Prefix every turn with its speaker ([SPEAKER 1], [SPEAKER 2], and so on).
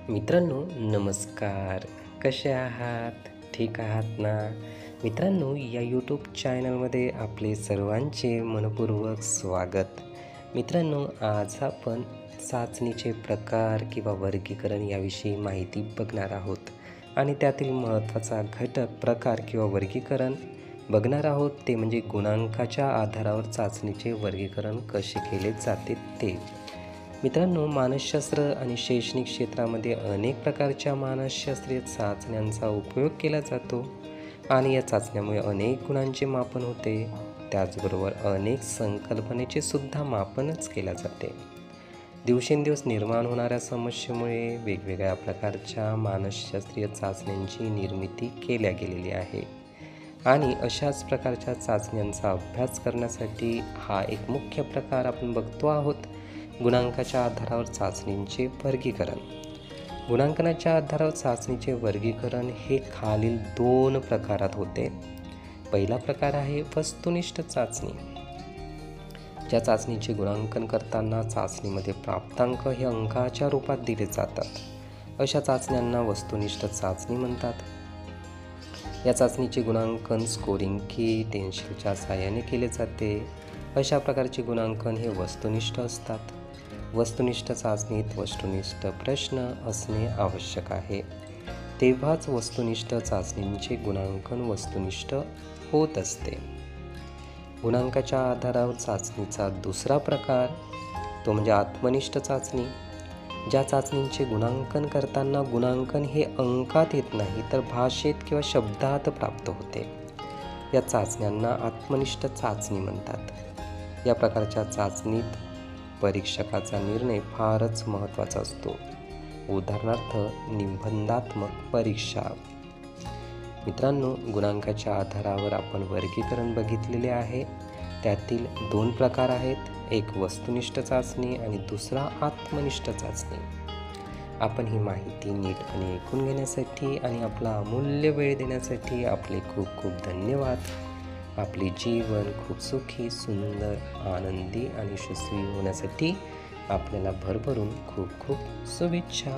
[SPEAKER 1] मित्रांनो नमस्कार. कसे आहात? ठीक आहात ना? मित्रांनो या यूट्यूब चॅनलमध्ये आपले सर्वांचे मनपूर्वक स्वागत. मित्रांनो आज आपण चाचणीचे प्रकार किंवा वर्गीकरण याविषयी माहिती बघणार आहोत आणि त्यातील महत्त्वाचा घटक प्रकार किंवा वर्गीकरण बघणार आहोत ते म्हणजे गुणांकाच्या आधारावर चाचणीचे वर्गीकरण कसे केले जाते ते. मित्रांनो मानसशास्त्र आणि शैक्षणिक क्षेत्रामध्ये अनेक प्रकारच्या मानसशास्त्रीय चाचण्यांचा उपयोग केला जातो आणि या चाचण्यामुळे अनेक गुणांचे मापन होते. त्याचबरोबर अनेक संकल्पनेचे सुद्धा मापनच केले जाते. दिवसेंदिवस निर्माण होणाऱ्या समस्येमुळे वेगवेगळ्या प्रकारच्या मानसशास्त्रीय चाचण्यांची निर्मिती केल्या गेलेली आहे आणि अशाच प्रकारच्या चाचण्यांचा अभ्यास करण्यासाठी हा एक मुख्य प्रकार आपण बघतो आहोत. गुणांकाच्या आधारावर चाचणींचे वर्गीकरण. गुणांकनाच्या आधारावर चाचणीचे वर्गीकरण हे खालील 2 प्रकारात होते. पहिला प्रकार आहे वस्तुनिष्ठ चाचणी. ज्या चाचणीचे गुणांकन करताना चाचणीमध्ये प्राप्तांक हे अंकाच्या रूपात दिले जातात अशा चाचण्यांना वस्तुनिष्ठ चाचणी म्हणतात. या चाचणीचे गुणांकन स्कोरिंग की टेन्शिलच्या साहाय्याने केले जाते. अशा प्रकारचे गुणांकन हे वस्तुनिष्ठ असतात. वस्तुनिष्ठ चाचणीत वस्तुनिष्ठ प्रश्न असणे आवश्यक आहे, तेव्हाच वस्तुनिष्ठ चाचणींचे गुणांकन वस्तुनिष्ठ होत असते. गुणांकाच्या आधारावर चाचणीचा दुसरा प्रकार तो म्हणजे आत्मनिष्ठ चाचणी. ज्या चाचणींचे गुणांकन करताना गुणांकन हे अंकात येत नाही तर भाषेत किंवा शब्दात प्राप्त होते, या चाचण्यांना आत्मनिष्ठ चाचणी म्हणतात. या प्रकारच्या चाचणीत परीक्षकाचा निर्णय फारच महत्त्वाचा असतो. उदाहरणार्थ निबंधात्मक परीक्षा. मित्रांनो गुणांकाच्या आधारावर आपण वर्गीकरण बघितलेले आहे. त्यातील 2 प्रकार आहेत, एक वस्तुनिष्ठ चाचणी आणि दुसरा आत्मनिष्ठ चाचणी. आपण ही माहिती नीटपणे ऐकून घेण्यासाठी आणि आपला अमूल्य वेळ देण्यासाठी आपले खूप खूप धन्यवाद. आपले जीवन खूप सुखी, सुंदर, आनंदी आणि यशस्वी होण्यासाठी आपल्याला भरभरून खूप खूप शुभेच्छा.